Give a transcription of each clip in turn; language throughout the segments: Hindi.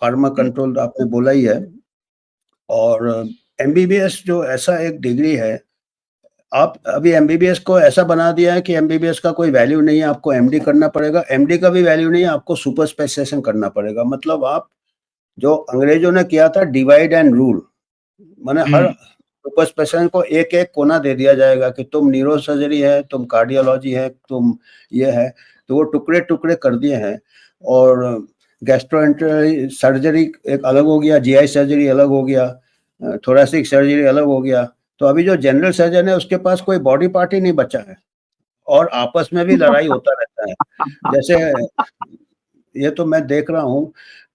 फार्मा कंट्रोल आपने बोला ही है। और एमबीबीएस जो ऐसा एक डिग्री है, आप अभी एमबीबीएस को ऐसा बना दिया है कि एमबीबीएस का कोई वैल्यू नहीं है, आपको एमडी करना पड़ेगा। एमडी का भी वैल्यू नहीं है, आपको सुपर स्पेशलाइजेशन करना पड़ेगा। मतलब आप जो अंग्रेजों ने किया था डिवाइड एंड रूल, माने हर सुपर स्पेशलिस्ट को एक एक कोना दे दिया जाएगा कि तुम न्यूरो सर्जरी है, तुम कार्डियोलॉजी है, तुम ये है, तो वो टुकड़े टुकड़े कर दिए हैं। और गैस्ट्रोएंटेरोलॉजी सर्जरी एक अलग हो गया, जीआई सर्जरी अलग हो गया, थोरेसिक सर्जरी अलग हो गया। तो अभी जो जनरल सर्जन है उसके पास कोई बॉडी पार्ट ही नहीं बचा है, और आपस में भी लड़ाई होता रहता है। जैसे ये तो मैं देख रहा हूँ,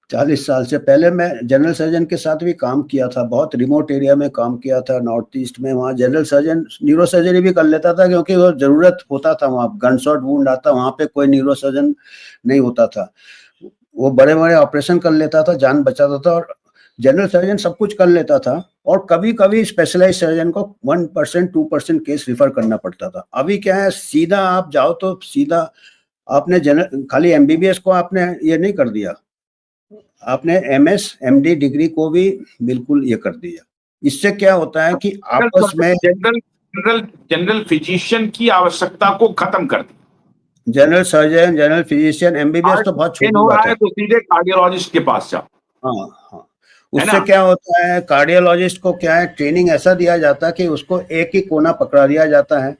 40 साल से पहले मैं जनरल सर्जन के साथ भी काम किया था, बहुत रिमोट एरिया में काम किया था नॉर्थ ईस्ट में। वहाँ जनरल सर्जन न्यूरो सर्जरी भी कर लेता था, क्योंकि वो जरूरत होता था, वहाँ गन शॉट वुंड आता, वहाँ पे कोई न्यूरो सर्जन नहीं होता था, वो बड़े बड़े ऑपरेशन कर लेता था, जान बचाता था। और जनरल सर्जन सब कुछ कर लेता था, और कभी कभी स्पेशलाइज सर्जन को 1% 2% केस रिफर करना पड़ता था। अभी क्या है, सीधा आप जाओ तो सीधा आपने जनरल, खाली एमबीबीएस को आपने ये नहीं कर दिया, आपने एमएस एमडी डिग्री को भी बिल्कुल ये कर दिया। इससे क्या होता है कि आपस में जनरल फिजिशियन की आवश्यकता को खत्म कर दी। General surgeon, general physician, MBBS तो बहुत छोटी बात है, तो सीधे कार्डियोलॉजिस्ट के पास जाओ। हाँ हाँ, उससे क्या होता है, कार्डियोलॉजिस्ट को क्या है, ट्रेनिंग ऐसा दिया जाता है कि उसको एक ही कोना पकड़ा दिया जाता है,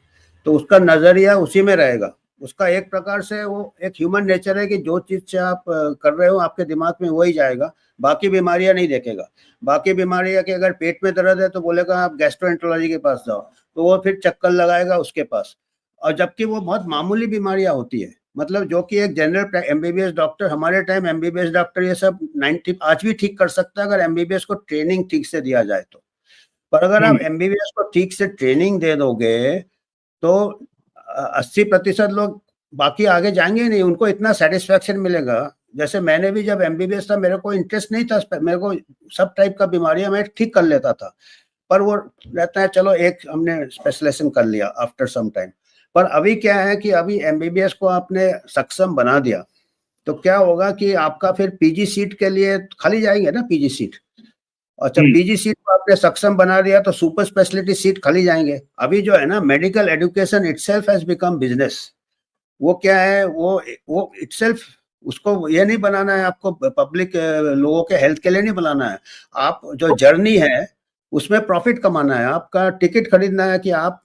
तो उसका नजरिया उसी में रहेगा। उसका एक प्रकार से वो एक ह्यूमन नेचर है कि जो चीज से आप कर रहे हो आपके दिमाग में वही जाएगा, बाकी बीमारियां नहीं देखेगा। बाकी बीमारियां कि अगर पेट में दर्द है तो बोलेगा आप गैस्ट्रोएंटरोलॉजी के पास जाओ, तो वो फिर चक्कर लगाएगा उसके पास, और जबकि वो बहुत मामूली बीमारियां होती है। मतलब जो कि एक जनरल एमबीबीएस डॉक्टर, हमारे टाइम एमबीबीएस डॉक्टर ये सब 90 आज भी ठीक कर सकता है, अगर एमबीबीएस को ट्रेनिंग ठीक से दिया जाए तो। पर अगर आप एमबीबीएस को ठीक से ट्रेनिंग दे दोगे तो 80% लोग बाकी आगे जाएंगे नहीं, उनको इतना सेटिस्फेक्शन मिलेगा। जैसे मैंने भी जब एमबीबीएस था, मेरे को इंटरेस्ट नहीं था, मेरे को सब टाइप का बीमारियां मैं ठीक कर लेता था, पर वो रहता है चलो एक हमने स्पेशलाइजेशन कर लिया आफ्टर सम टाइम। पर अभी क्या है कि अभी एमबीबीएस को आपने सक्षम बना दिया, तो क्या होगा कि आपका फिर पीजी सीट के लिए खाली जाएंगे ना पीजी सीट, और जब पीजी सीट को आपने सक्षम बना दिया तो सुपर स्पेशलिटी सीट खाली जाएंगे। अभी जो है ना, medical education itself has become business. वो क्या है, वो इटसेल्फ, उसको ये नहीं बनाना है आपको पब्लिक लोगों के हेल्थ के लिए नहीं बनाना है, आप जो जर्नी है उसमें प्रॉफिट कमाना है, आपका टिकट खरीदना है कि आप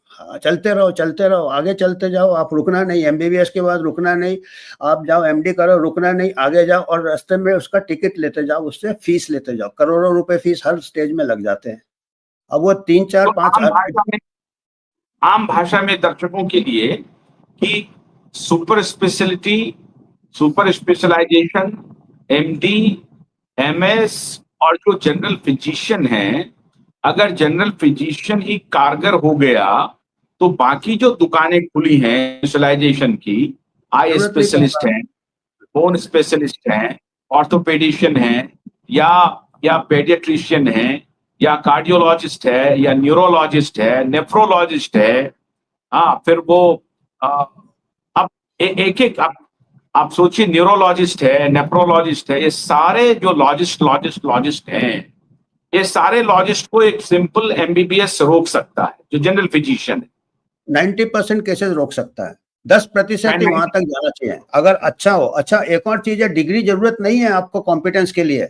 चलते रहो आगे चलते जाओ, आप रुकना नहीं, एमबीबीएस के बाद रुकना नहीं, आप जाओ एमडी करो, रुकना नहीं, आगे जाओ, और रास्ते में उसका टिकट लेते जाओ, उससे फीस लेते जाओ, करोड़ों रुपए फीस हर स्टेज में लग जाते हैं। अब वो 3-4-5 आम भाषा में दर्शकों के लिए कि super speciality, super specialisation, MD, MS और जो जनरल फिजिशियन है, अगर जनरल फिजिशियन ही कारगर हो गया तो बाकी जो दुकानें खुली हैं स्पेशलाइजेशन की, आई स्पेशलिस्ट हैं, बोन स्पेशलिस्ट हैं, ऑर्थोपेडिशियन हैं, या पेडियाट्रिशियन हैं, या कार्डियोलॉजिस्ट है, या न्यूरोलॉजिस्ट है, नेफ्रोलॉजिस्ट है, हाँ फिर वो अब एक आप सोचिए, न्यूरोलॉजिस्ट है, नेफ्रोलॉजिस्ट है, ये सारे जो लॉजिस्ट हैं, ये सारे लॉजिस्ट को एक सिंपल एमबीबीएस रोक सकता है, जो जनरल फिजिशियन है। 90% केसेस रोक सकता है, 10% ही वहां तक जाना चाहिए अगर अच्छा हो। अच्छा, एक और चीज है, डिग्री जरूरत नहीं है आपको कॉम्पिटेंस के लिए,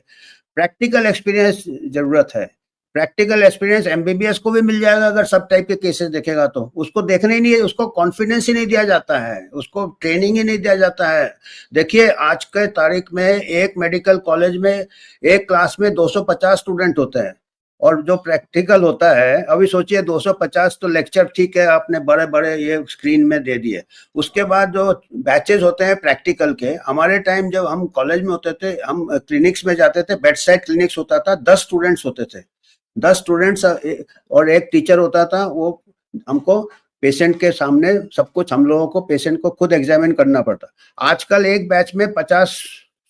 प्रैक्टिकल एक्सपीरियंस जरूरत है। प्रैक्टिकल एक्सपीरियंस एमबीबीएस को भी मिल जाएगा अगर सब टाइप के केसेस देखेगा तो। उसको देखना ही नहीं है, उसको कॉन्फिडेंस ही नहीं दिया जाता है, उसको ट्रेनिंग ही नहीं दिया जाता है। देखिए आज के तारीख में एक मेडिकल कॉलेज में एक क्लास में 250 स्टूडेंट होते हैं, और जो प्रैक्टिकल होता है, अभी सोचिए 250 तो लेक्चर ठीक है आपने बड़े बड़े ये स्क्रीन में दे दिए, उसके बाद जो बैचेस होते हैं प्रैक्टिकल के, हमारे टाइम जब हम कॉलेज में होते थे, हम क्लिनिक्स में जाते थे, बेड साइड क्लिनिक्स होता था, 10 स्टूडेंट्स होते थे, 10 स्टूडेंट्स और एक टीचर होता था। वो हमको पेशेंट के सामने सब कुछ, हम लोगों को पेशेंट को खुद एग्जामिन करना पड़ता। आजकल एक बैच में 50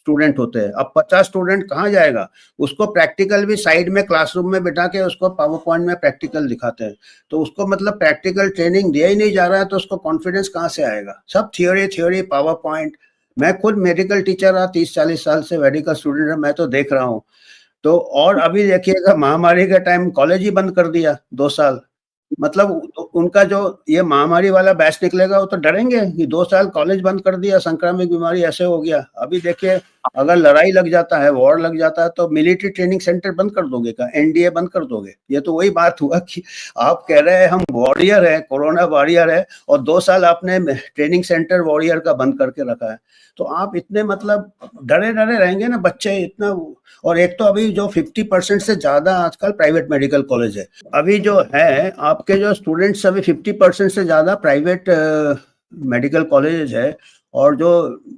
स्टूडेंट होते हैं। अब 50 स्टूडेंट कहाँ जाएगा, उसको प्रैक्टिकल भी साइड में क्लासरूम में बिठा के उसको पावर पॉइंट में प्रैक्टिकल दिखाते हैं, तो उसको मतलब प्रैक्टिकल ट्रेनिंग दिया ही नहीं जा रहा है, तो उसको कॉन्फिडेंस कहाँ से आएगा। सब थियोरी पावर पॉइंट, मैं खुद मेडिकल टीचर रहा 30-40 साल से, मेडिकल स्टूडेंट है, मैं तो देख रहा हूँ। तो और अभी देखिएगा महामारी के टाइम कॉलेज ही बंद कर दिया 2 साल। मतलब उनका जो ये महामारी वाला बैच निकलेगा वो तो डरेंगे कि 2 साल कॉलेज बंद कर दिया, संक्रामक बीमारी ऐसे हो गया। अभी देखिए अगर लड़ाई लग जाता है, वॉर लग जाता है, तो मिलिट्री ट्रेनिंग सेंटर बंद कर दोगे क्या? एनडीए बंद कर दोगे? ये तो वही बात हुआ कि आप कह रहे हैं हम वॉरियर है, कोरोना वॉरियर है, और 2 साल आपने ट्रेनिंग सेंटर वॉरियर का बंद करके रखा है। तो आप इतने मतलब डरे रहेंगे ना बच्चे इतना। और एक तो अभी जो 50% से ज्यादा आजकल प्राइवेट मेडिकल कॉलेज है, अभी जो है आपके जो स्टूडेंट्स अभी 50% से ज्यादा प्राइवेट मेडिकल कॉलेज है, और जो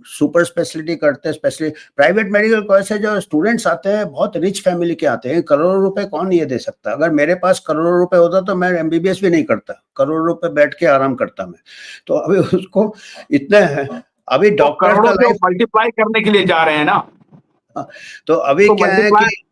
सुपर स्पेशलिटी करते हैं, स्पेशली प्राइवेट मेडिकल कॉलेज से जो स्टूडेंट्स आते हैं बहुत रिच फैमिली के आते हैं। करोड़ों रुपए कौन ये दे सकता? अगर मेरे पास करोड़ों रुपए होता तो मैं एमबीबीएस भी नहीं करता, करोड़ों रुपए बैठ के आराम करता मैं। तो अभी उसको इतने अभी तो डॉक्टर का करोड़ों से लाइफ, मल्टीप्लाई करने के लिए जा रहे हैं ना, तो अभी तो क्या है मल्टीप्लाई। कि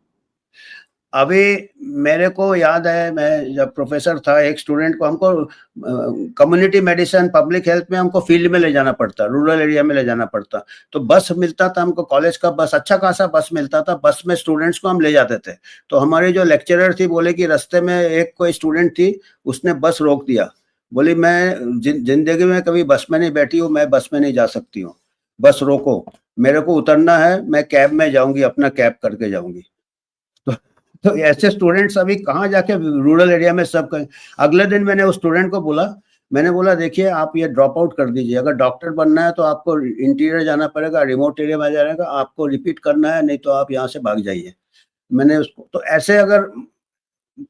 अभी मेरे को याद है, मैं जब प्रोफेसर था, एक स्टूडेंट को हमको कम्युनिटी मेडिसिन पब्लिक हेल्थ में हमको फील्ड में ले जाना पड़ता, रूरल एरिया में ले जाना पड़ता। तो बस मिलता था हमको, कॉलेज का बस, अच्छा खासा बस मिलता था, बस में स्टूडेंट्स को हम ले जाते थे। तो हमारे जो लेक्चरर थी बोले कि रास्ते में एक कोई स्टूडेंट थी, उसने बस रोक दिया, बोली मैं जिंदगी में कभी बस में नहीं बैठी हूँ, मैं बस में नहीं जा सकती हूँ, बस रोको, मेरे को उतरना है, मैं कैब में जाऊंगी, अपना कैब करके जाऊंगी। तो ऐसे स्टूडेंट्स अभी कहाँ जाके रूरल एरिया में सब करें। अगले दिन मैंने उस स्टूडेंट को बोला, मैंने बोला देखिए आप ये ड्रॉप आउट कर दीजिए, अगर डॉक्टर बनना है तो आपको इंटीरियर जाना पड़ेगा, रिमोट एरिया में जाएगा, आपको रिपीट करना है, नहीं तो आप यहाँ से भाग जाइए। मैंने उसको तो ऐसे, अगर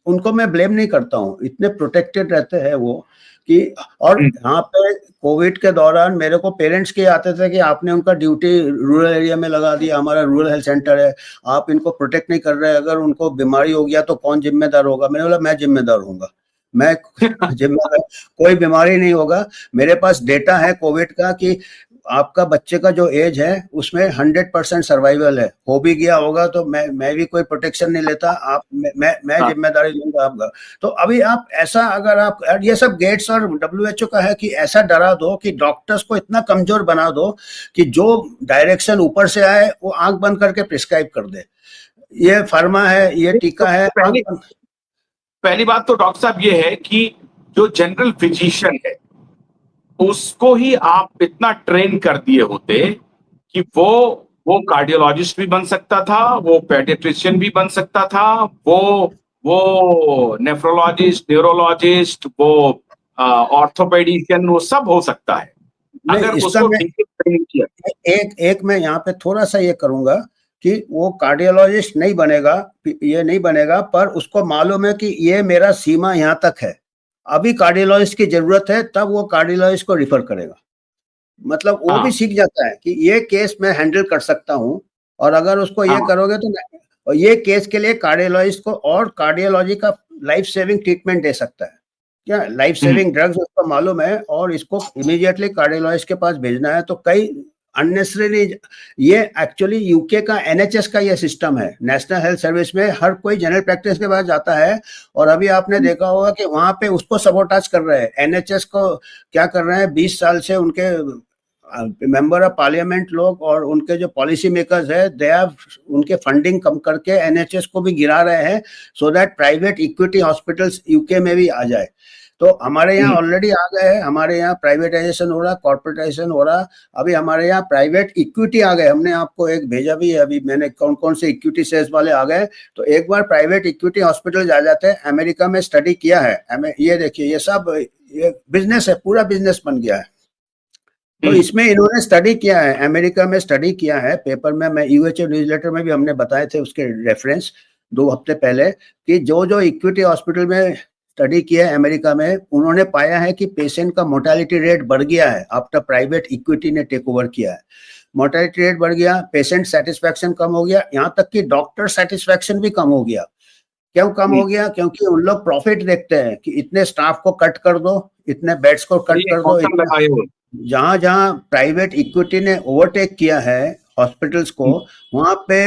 उनको मैं ब्लेम नहीं करता हूँ, इतने प्रोटेक्टेड रहते हैं वो कि। और यहाँ पे कोविड के दौरान मेरे को पेरेंट्स के आते थे कि आपने उनका ड्यूटी रूरल एरिया में लगा दिया, हमारा रूरल हेल्थ सेंटर है, आप इनको प्रोटेक्ट नहीं कर रहे, अगर उनको बीमारी हो गया तो कौन जिम्मेदार होगा? मैंने बोला मैं जिम्मेदार होऊंगा, मैं जिम्मेदार, कोई बीमारी नहीं होगा। मेरे पास डेटा है कोविड का कि आपका बच्चे का जो एज है उसमें 100% सर्वाइवल है, हो भी गया होगा तो मैं भी कोई प्रोटेक्शन नहीं लेता, आप मैं जिम्मेदारी लूंगा आपका। तो अभी आप ऐसा, अगर आप ये सब गेट्स और डब्ल्यूएचओ का है कि ऐसा डरा दो कि डॉक्टर्स को इतना कमजोर बना दो कि जो डायरेक्शन ऊपर से आए वो आंख बंद करके प्रिस्क्राइब कर दे, ये फार्मा है, ये टीका है, पहली बात तो डॉक्टर साहब ये है कि जो जनरल फिजिशियन है उसको ही आप इतना ट्रेन कर दिए होते कि वो कार्डियोलॉजिस्ट भी बन सकता था, वो पेडियाट्रिशियन भी बन सकता था, वो नेफ्रोलॉजिस्ट, न्यूरोलॉजिस्ट, वो ऑर्थोपेडिशियन, वो सब हो सकता है अगर उसको ट्रेन किया। एक मैं यहाँ पे थोड़ा सा ये करूंगा कि वो कार्डियोलॉजिस्ट नहीं बनेगा, ये नहीं बनेगा, पर उसको मालूम है कि ये मेरा सीमा यहाँ तक है, अभी कार्डियोलॉजिस्ट की जरूरत है, तब वो कार्डियोलॉजिस्ट को रिफर करेगा। मतलब वो भी सीख जाता है कि ये केस मैं हैंडल कर सकता हूँ, और अगर उसको ये करोगे तो और ये केस के लिए कार्डियोलॉजिस्ट को और कार्डियोलॉजी का लाइफ सेविंग ट्रीटमेंट दे सकता है, क्या लाइफ सेविंग ड्रग्स उसको मालूम है, और इसको इमीडिएटली कार्डियोलॉजिस्ट के पास भेजना है। तो कई अननेसेसरी, ये एक्चुअली यूके का एनएचएस का ये सिस्टम है, नेशनल हेल्थ सर्विस में हर कोई जनरल प्रैक्टिस के पास जाता है, और अभी आपने देखा होगा कि वहां पे उसको सबोटाज कर रहे हैं, एनएचएस को क्या कर रहे हैं, 20 साल से उनके मेंबर ऑफ पार्लियामेंट लोग और उनके जो पॉलिसी मेकर्स है, दे आर उनके फंडिंग कम करके एनएचएस को भी गिरा रहे हैं, so that private equity hospitals UK में भी आ जाए। तो हमारे यहाँ ऑलरेडी आ गए हैं, हमारे यहाँ प्राइवेटाइजेशन हो रहा, कॉर्पोरेटाइजेशन हो रहा, अभी हमारे यहाँ प्राइवेट इक्विटी आ गए, हमने आपको एक भेजा भी है, अभी मैंने कौन कौन से इक्विटी शेयर्स वाले आ गए। तो एक बार प्राइवेट इक्विटी हॉस्पिटल आ जाते हैं, अमेरिका में स्टडी किया है, ये देखिए ये सब ये बिजनेस है, पूरा बिजनेस बन गया है। तो इसमें इन्होंने स्टडी किया है, अमेरिका में स्टडी किया है, पेपर में, मैं यूएचओ न्यूज़लेटर में भी हमने बताए थे उसके रेफरेंस 2 हफ्ते पहले, कि जो इक्विटी हॉस्पिटल में स्टडी किया है अमेरिका में, उन्होंने पाया है कि पेशेंट का मोर्टेलिटी रेट बढ़ गया है आफ्टर प्राइवेट इक्विटी ने टेक ओवर किया है। मोर्टेलिटी रेट बढ़ गया, पेशेंट सेटिस्फैक्शन कम हो गया, यहाँ तक कि डॉक्टर सेटिस्फैक्शन भी कम हो गया। क्यों कम हो गया? क्योंकि उन लोग प्रॉफिट देखते हैं कि इतने स्टाफ को कट कर दो, इतने बेड्स को कट कर दो। जहां प्राइवेट इक्विटी ने ओवरटेक किया है हॉस्पिटल्स को, वहाँ पे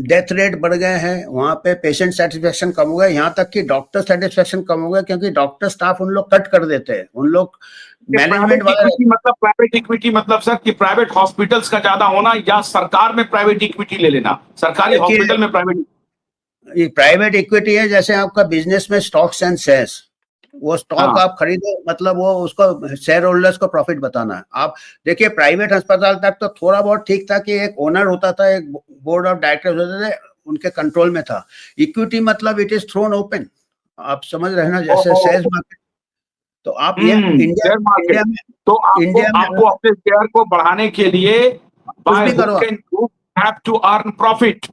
डेथ रेट बढ़ गए हैं, वहाँ पे पेशेंट सेटिस्फेक्शन कम हो गया, यहाँ तक कि डॉक्टर सेटिस्फेक्शन कम हो गया, क्योंकि डॉक्टर स्टाफ उन लोग कट कर देते हैं, उन लोग मैनेजमेंट वाले। प्राइवेट इक्विटी मतलब सर कि प्राइवेट हॉस्पिटल्स का ज्यादा होना या सरकार में प्राइवेट इक्विटी ले लेना, सरकारी हॉस्पिटल में प्राइवेट। ये प्राइवेट इक्विटी है, जैसे आपका बिजनेस में स्टॉक्स एंड शेयर्स, वो स्टॉक आप खरीदो, मतलब वो उसको शेयर होल्डर्स को प्रॉफिट बताना है। आप देखिए प्राइवेट अस्पताल तक तो थोड़ा बहुत ठीक था कि एक ओनर होता था, एक बोर्ड ऑफ डायरेक्टर्स होते थे, उनके कंट्रोल में था। इक्विटी मतलब इट इज थ्रोन ओपन, आप समझ रहे हैं ना, जैसे शेयर मार्केट। तो आप ये इंडिया में, तो आपको अपने शेयर को बढ़ाने के लिए have to earn profit।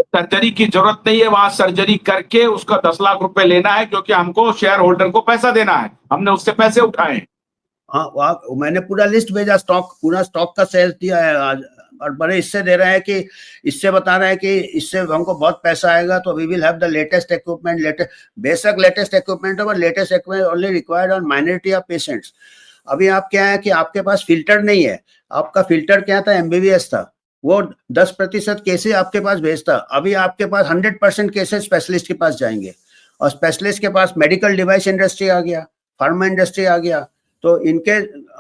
Surgery की जरूरत नहीं है, वहां सर्जरी करके उसका 10 लाख रुपए लेना है, क्योंकि हमको शेयर होल्डर को पैसा देना है, हमने उससे पैसे उठाए। हाँ, मैंने पूरा लिस्ट भेजा, पूरा स्टॉक का सेल्स दिया है आज, और बड़े इससे दे रहे हैं कि इससे बता रहे हैं कि इससे हमको बहुत पैसा आएगा, तो we will have the latest equipment, बेशक लेटेस्ट इक्विपमेंट, और latest equipment only required on minority of patients. अभी आप क्या है कि आपके पास फिल्टर नहीं है, आपका फिल्टर क्या था, एमबीबीएस था, वो 10% केसेस आपके पास भेजता, अभी आपके पास 100% केसेस स्पेशलिस्ट के पास जाएंगे, और स्पेशलिस्ट के पास मेडिकल डिवाइस इंडस्ट्री आ गया, फार्मा इंडस्ट्री आ गया, तो इनके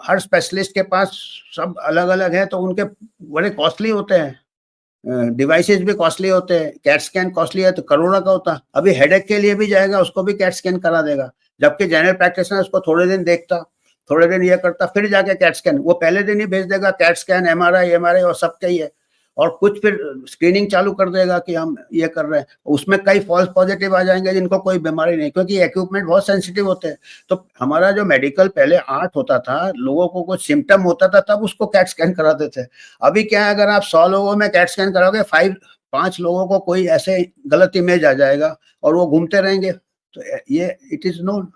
हर स्पेशलिस्ट के पास सब अलग अलग है, तो उनके बड़े कॉस्टली होते हैं, डिवाइसेस भी कॉस्टली होते हैं, कैट स्कैन कॉस्टली है तो करोड़ों का होता। अभी हेडेक के लिए भी जाएगा, उसको भी कैट स्कैन करा देगा, जबकि जनरल प्रैक्टिशनर उसको थोड़े दिन देखता, थोड़े दिन ये करता, फिर जाके कैट स्कैन, वो पहले दिन ही भेज देगा कैट स्कैन, एमआरआई और सब का ही है, और कुछ फिर स्क्रीनिंग चालू कर देगा कि हम ये कर रहे हैं, उसमें कई फॉल्स पॉजिटिव आ जाएंगे जिनको कोई बीमारी नहीं, क्योंकि इक्विपमेंट बहुत सेंसिटिव होते हैं। तो हमारा जो मेडिकल पहले 8 होता था, लोगों को कुछ सिम्टम होता था तब उसको कैट स्कैन कराते थे। अभी क्या है, अगर आप 100 लोगों में कैट स्कैन कराओगे, 5 लोगों को कोई ऐसे गलत इमेज आ जाएगा और वो घूमते रहेंगे, तो ये इट इज नोन।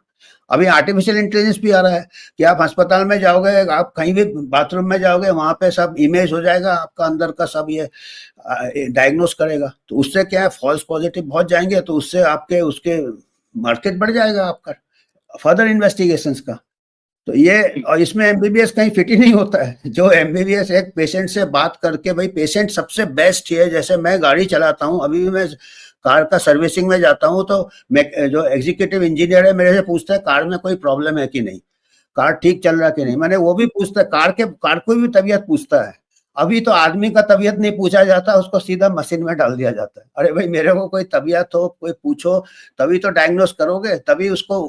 अभी आर्टिफिशियल इंटेलिजेंस भी आ रहा है कि आप अस्पताल में जाओगे, आप कहीं भी बाथरूम में जाओगे, वहां पे सब इमेज हो जाएगा, आपका अंदर का सब ये डायग्नोस करेगा, तो उससे क्या है, फॉल्स पॉजिटिव बहुत जाएंगे, तो उससे आपके उसके मार्केट बढ़ जाएगा आपका फर्दर इन्वेस्टिगेशंस का। तो ये, और इसमें एमबीबीएस कहीं फिट ही नहीं होता है, जो एमबीबीएस एक पेशेंट से बात करके, भाई पेशेंट सबसे बेस्ट है। जैसे मैं गाड़ी चलाता हूँ, अभी भी मैं कार का सर्विसिंग में जाता हूँ, तो मैं जो एग्जीक्यूटिव इंजीनियर है मेरे से पूछता है कार में कोई प्रॉब्लम है कि नहीं, कार ठीक चल रहा है कि नहीं, मैंने वो भी पूछता है, कार कोई भी तबीयत पूछता है। अभी तो आदमी का तबीयत नहीं पूछा जाता, उसको सीधा मशीन में डाल दिया जाता है। अरे भाई, मेरे को कोई तबीयत हो, कोई पूछो, तभी तो डायग्नोस करोगे, तभी उसको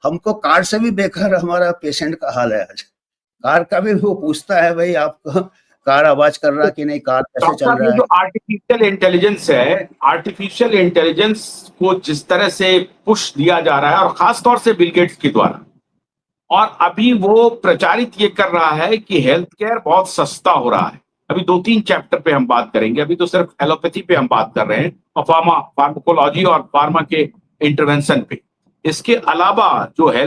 हमको कार से भी बेकार हमारा पेशेंट का हाल है आज। कार का भी वो पूछता है, भाई आपको कार आवाज कर रहा कि नहीं, कार कैसे चल रहा है। जो आर्टिफिशियल इंटेलिजेंस है, आर्टिफिशियल इंटेलिजेंस को जिस तरह से पुश दिया जा रहा है, और खासतौर से बिल गेट्स के द्वारा, और अभी वो प्रचारित ये कर रहा है कि हेल्थ केयर बहुत सस्ता हो रहा है। अभी 2-3 चैप्टर पे हम बात करेंगे, अभी तो सिर्फ एलोपैथी पे हम बात कर रहे हैं, और फार्माकोलॉजी और फार्मा के इंटरवेंशन पे। इसके अलावा जो हेल्थ